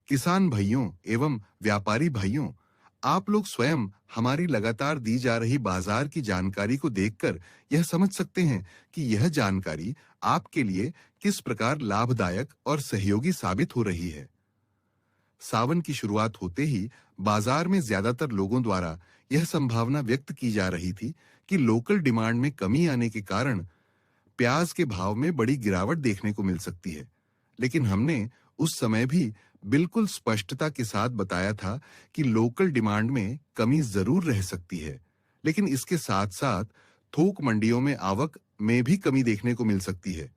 किसान भाइयों एवं व्यापारी भाइयों, आप लोग स्वयं हमारी लगातार दी जा रही बाजार की जानकारी को देखकर यह समझ सकते हैं कि यह जानकारी आपके लिए किस प्रकार लाभदायक और सहयोगी साबित हो रही है। सावन की शुरुआत होते ही बाजार में ज्यादातर लोगों द्वारा यह संभावना व्यक्त की जा रही थी कि लोकल डिमांड में कमी आने के कारण प्याज के भाव में बड़ी गिरावट देखने को मिल सकती है। लेकिन हमने उस समय भी बिल्कुल स्पष्टता के साथ बताया था कि लोकल डिमांड में कमी जरूर रह सकती है, लेकिन इसके साथ-साथ थोक मंडियों में आवक में भी कमी देखने को मिल सकती है।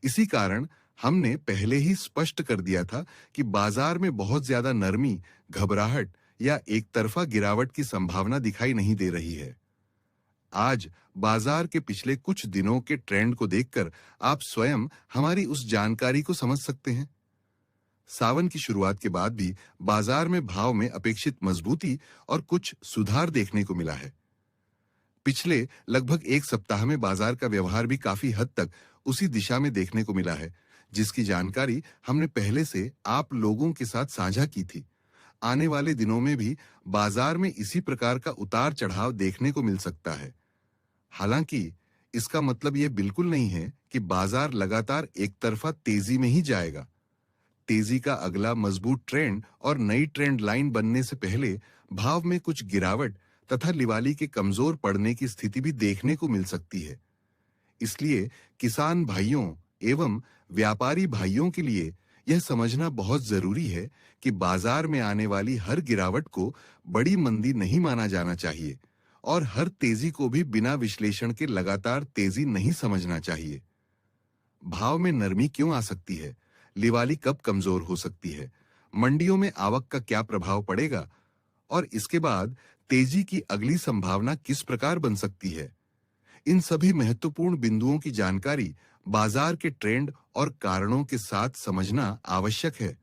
इसी कारण हमने पहले ही स्पष्ट कर दिया था कि बाजार में बहुत ज्यादा नरमी, घबराहट या एक तरफा गिरावट की संभावना दिखाई नहीं दे रही है। आज बाजार के पिछले कुछ दिनों के ट्रेंड को देखकर आप स्वयं हमारी उस जानकारी को समझ सकते हैं। सावन की शुरुआत के बाद भी बाजार में भाव में अपेक्षित मजबूती और कुछ सुधार देखने को मिला है। पिछले लगभग एक सप्ताह में बाजार का व्यवहार भी काफी हद तक उसी दिशा में देखने को मिला है, जिसकी जानकारी हमने पहले से आप लोगों के साथ साझा की थी। आने वाले दिनों में भी बाजार में इसी प्रकार का उतार चढ़ाव देखने को मिल सकता है। हालांकि इसका मतलब यह बिल्कुल नहीं है कि बाजार लगातार एक तरफा तेजी में ही जाएगा। तेजी का अगला मजबूत ट्रेंड और नई ट्रेंड लाइन बनने से पहले भाव में कुछ गिरावट तथा लिवाली के कमजोर पड़ने की स्थिति भी देखने को मिल सकती है। इसलिए किसान भाइयों एवं व्यापारी भाइयों के लिए यह समझना बहुत जरूरी है कि बाजार में आने वाली हर गिरावट को बड़ी मंदी नहीं माना जाना चाहिए और हर तेजी को भी बिना विश्लेषण के लगातार तेजी नहीं समझना चाहिए। भाव में नरमी क्यों आ सकती है? लिवाली कब कमजोर हो सकती है? मंडियों में आवक का क्या प्रभाव पड़ेगा? और इसके बाद तेजी की अगली संभावना किस प्रकार बन सकती है? इन सभी महत्वपूर्ण बिंदुओं की जानकारी बाजार के ट्रेंड और कारणों के साथ समझना आवश्यक है।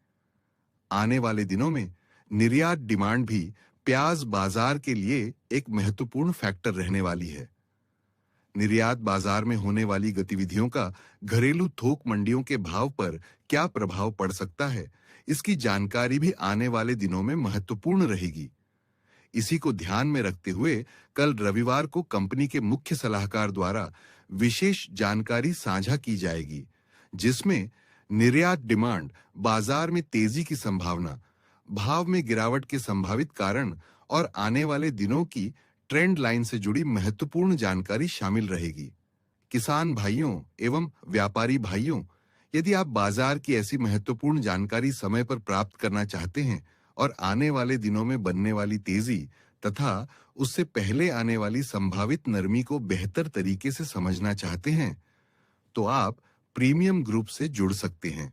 आने वाले दिनों में निर्यात डिमांड भी प्याज बाजार के लिए एक महत्वपूर्ण फैक्टर रहने वाली है। निर्यात बाजार में होने वाली गतिविधियों का घरेलू थोक मंडियों के भाव पर क्या प्रभाव पड़ सकता है, इसकी जानकारी भी आने वाले दिनों में महत्वपूर्ण रहेगी। इसी को ध्यान में रखते हुए कल रविवार को कंपनी के मुख्य सलाहकार द्वारा विशेष जानकारी साझा की जाएगी, जिसमें निर्यात डिमांड, बाजार में तेजी की संभावना, भाव में गिरावट के संभावित कारण और आने वाले दिनों की ट्रेंड लाइन से जुड़ी महत्वपूर्ण जानकारी शामिल रहेगी। किसान भाइयों एवं व्यापारी भाइयों, यदि आप बाजार की ऐसी महत्वपूर्ण जानकारी समय पर प्राप्त करना चाहते हैं और आने वाले दिनों में बनने वाली तेजी तथा उससे पहले आने वाली संभावित नरमी को बेहतर तरीके से समझना चाहते हैं, तो आप प्रीमियम ग्रुप से जुड़ सकते हैं।